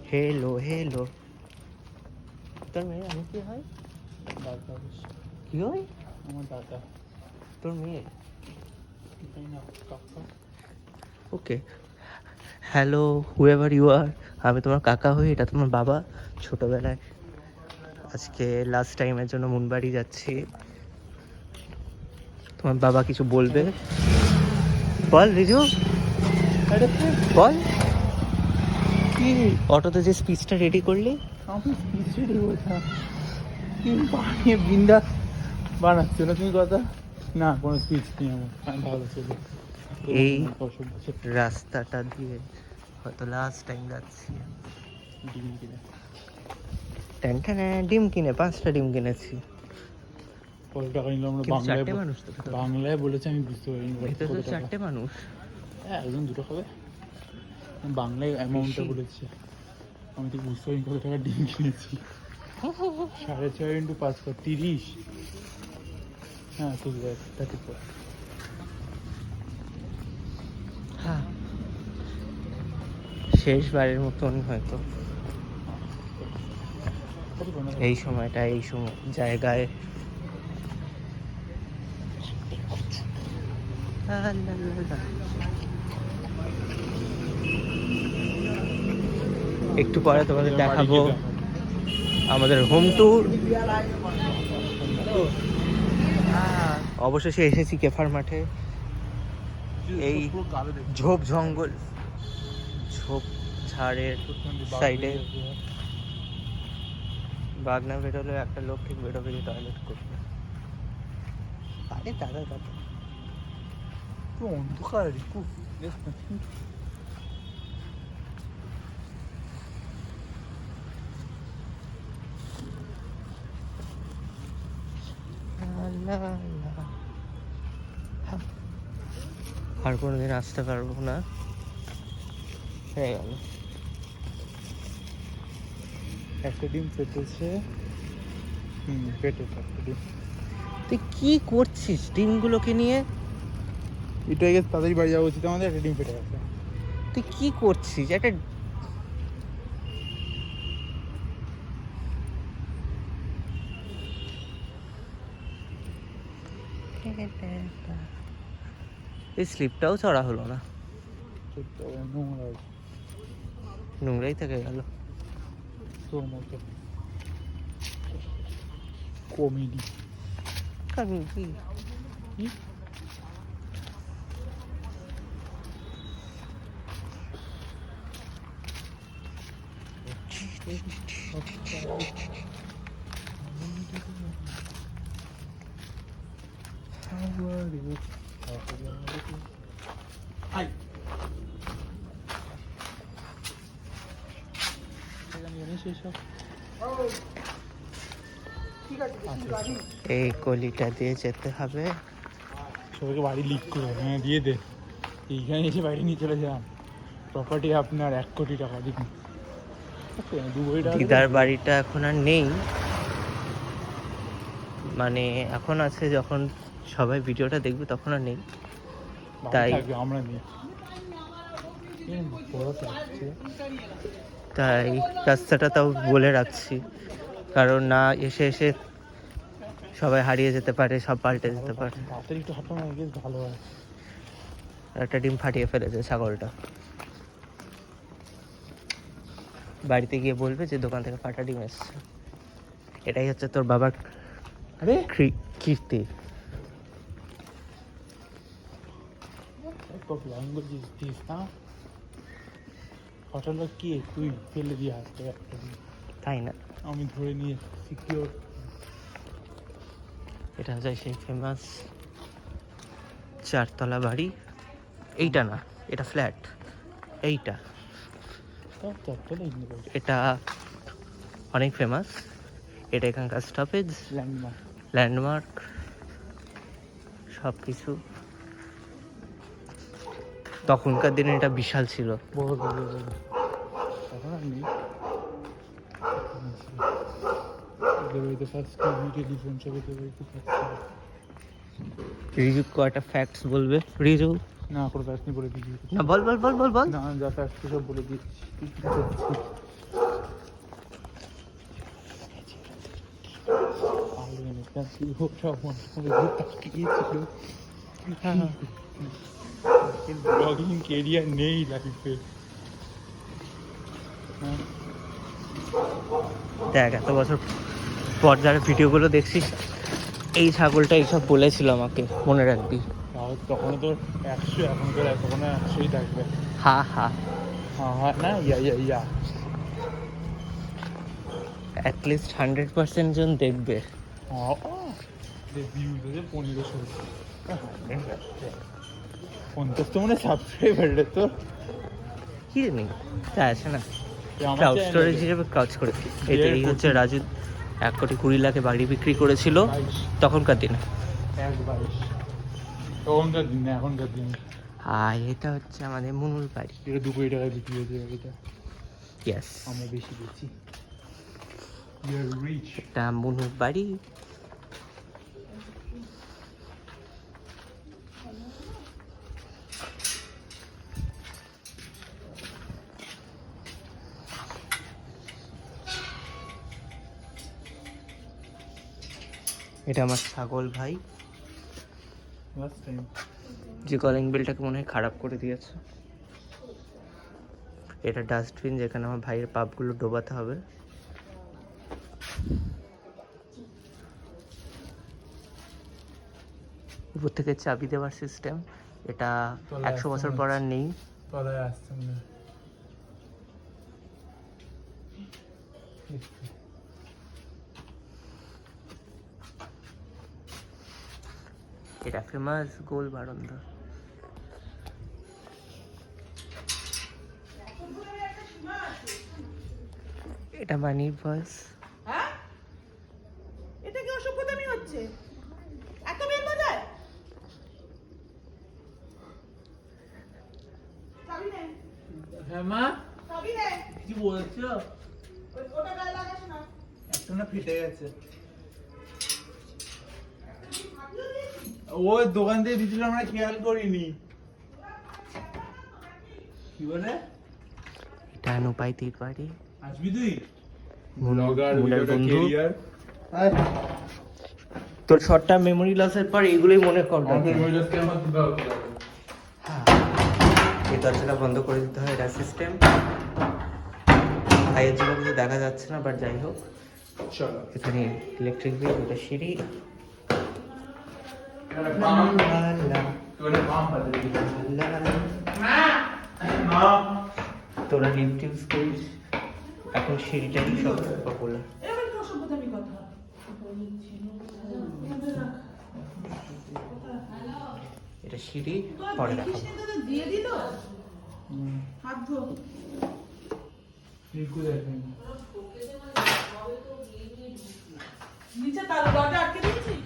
Hello hello. তোর মেয়ে আমি কি হয়? দাদা কি হয়? আমার দাদা। তোর মেয়ে? না কাকা। ওকে, হ্যালো হুএভার ইউ আর। আমি তোমার কাকা হই, এটা তোমার বাবা। ছোটোবেলায় আজকে লাস্ট টাইমের জন্য মুনবাড়ি যাচ্ছি। তোমার বাবা কিছু বলবে? বল রিজু, বল। কি অটোতে যে স্পিচটা রেডি করলি? আমি স্পিচ রেডি করতাম, তুমি বানিয়ে বিন্দাস বানাচ্ছো না তুমি কথা। না কোনো স্পিচ নেই আমার, আমি ভালো ছিল। এই রাস্তাটা দিয়ে হয়তো লাস্ট টাইম যাচ্ছি। ডিম কিনে ট্যানটানে ডিম কিনে 5টা ডিম কিনেছি। কত টাকা নিলাম আমরা কিন্তু বাংলায়? 4টে মানুষ তো খেতে হবে। বাংলায় বলেছে আমি বুঝতে পারিনি ভেতরে কত তো টাকা। 4টে মানুষ। হ্যাঁ একজন দুটো খাবে, বাংলায় অ্যামাউন্টটা বেশি। বলেছে। আমি তো বুঝতে পারিনি কত টাকা ডিম কিনেছি। 6.5 ইন্টু 5 30। হ্যাঁ ঠিক আছে 34। হ্যাঁ, শেষবারের মতন হয়তো এই সময়টা এই সময় জায়গায় একটু পরে তোমাদের দেখাবো আমাদের হোম ট্যুর। অবশেষে এসেছি কেফার মাঠে। এই ঝোপ জঙ্গল, ঝোপ ঝাড়ের সাইডে বাঘ না বেরোলে একটা লোক ঠিক বেরোবে যে টয়লেট করবে। আরে দাদা দাদা অন্ধকার আর কোনোদিন আসতে পারবো না, হয়ে গেল। একটা ডিম পেটেছে। পেটেছে একটা ডিম। তুই কি করছিস ডিমগুলোকে নিয়ে? এটা গেছে তাড়াতাড়ি বাড়ি যাওয়া উচিত আমাদের, একটা ডিম পেটে গেছে। তুই কি করছিস? একটা এই স্লিপটাও চড়া হলো না, নোংরা নোংরাই থেকে গেল। তোর মতো কমেডি। কারণ কি এই গলিটা দিয়ে যেতে হবে। সবাইকে বাড়ি লিক করে হ্যাঁ দিয়ে দে, এইখানে এসে বাড়ি নিয়ে চলে যান। প্রপার্টি আপনার 1 কোটি টাকা দিন। 2 কোটি টাকা দিদার বাড়িটা এখন আর নেই, মানে এখন আছে, যখন সবাই ভিডিওটা দেখবে তখন আর নেই। তাই আমরা নিই। তাই রাস্তাটা তাও বলে রাখছি, কারণ না এসে এসে সবাই হারিয়ে যেতে পারে, সব পাল্টে যেতে পারে। তাড়াতাড়ি একটু হাঁটো না, বেশ ভালো হয়। একটা ডিম ফাটিয়ে ফেলেছে ছাগলটা। বাড়িতে গিয়ে বলবে যে দোকান থেকে ফাটা ডিম এসছে। এটাই হচ্ছে তোর বাবার আরে কীর্তি। হঠাৎ কি তুই ফেলে দিয়ে আসতে একটা ডিম, তাই না? আমি ধরে নিয়ে সিকিওর। এটা হচ্ছে সেই ফেমাস 4তলা বাড়ি। এইটা না, এটা ফ্ল্যাট। এইটা এটা অনেক ফেমাস, এটা এখানকার স্টপেজ, ল্যান্ডমার্ক সব কিছু। তখনকার দিনে এটা বিশাল ছিল। রিজু কয়টা ফ্যাক্টস বলবে। রিজু না কোনো ব্যাস নেই, বলে দিচ্ছি। না বল বল বল বল বল। না যা ফ্যাক্ট সব বলে দিচ্ছি, তুই কি করছিস? ব্লগিং কেরিয়ার নেই লাইফে। দেখ এত বছর পর যারা ভিডিওগুলো দেখছিস, এই ছাগলটা এইসব বলেছিল আমাকে, মনে রাখবি। তখন তো 100, এখন তো তখন 100ই থাকবে। হা হা, হ্যাঁ হ্যাঁ, না ইয়া ইয়া ইয়া। অ্যাটলিস্ট 100% জন দেখবে। ভিউজ আছে 1500। 50 তো মানে সাবস্ক্রাইবার রে তোর। কি জানি, তা আছে না, আমার ক্রাউড channel স্টোরেজ এ হিসেবে কাজ করে। এই হচ্ছে 1.20 রাজু 1,20,00,000 বাড়ি বিক্রি করেছিল 22, তখনকার দিনে। 1.22 তখনকার দিন না, এখনকার দিন। আর এটা হচ্ছে আমাদের মুনুর বাড়ি। এটা 2 কোটি টাকায় বিক্রি হয়েছে গাড়িটা। ইয়েস, আমরা বেশি বেশি। You are rich. এটা মুনুর বাড়ি। এটা আমার ছাগল ভাই, লাস্ট টাইম যে কলিং বেলটাকে মনে হয় খারাপ করে দিয়েছে। এটা ডাস্টবিন, যেখানে আমার ভাইয়ের পাপগুলো ডোবাতে হবে। উপর থেকে চাবি দেওয়ার সিস্টেম, এটা 100 বছর পর আর নেই। তলায় আসছে না। এটা ফেমাস গোল বারান্দা। এটা মানির ভয়েস। হ্যাঁ? এটা কি অসভ্যতামি হচ্ছে? এত বেল বাজায়? চাবি নে, হ্যাঁ মা, চাবি নে। কি বলছো? ওটা গায়ে লাগাস না। একটা না ফেটে গেছে। ফাটিয়ে দিয়েছিস? ও দোকান থেকে দিয়েছিল, আমরা খেয়াল করিনি। কি বলে? এটা নুপাইতির বাড়ি। আসবি তুই? মুনার বন্ধু। তোর শর্ট টার্ম মেমোরি লসের পর এগুলোই মনে করবে। এই দরজাটা বন্ধ করে দিতে হয়, এটা সিস্টেম। ভাইয়ের জন্য কিছু দেখা যাচ্ছে না, বাট যাই হোক। চলো। এখানে ইলেকট্রিক বিল, এটা সিঁড়ি। তোরা লিফট ইউজ করিস, এখন সিঁড়িটাই সব পপুলার। এবার কি অসভ্যতামি কথা? এটা সিঁড়ি, তোরা পরে দেখিস দেখাবো। নি তোদের দিয়ে দিল? হাত ধো। নিচে তার দরজা আটকে দিয়েছিস?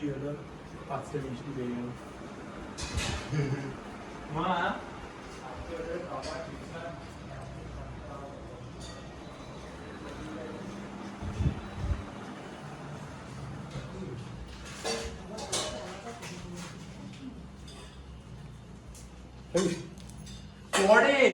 কি হলো? 5টা মিষ্টি পেয়ে গেল। মা, পরে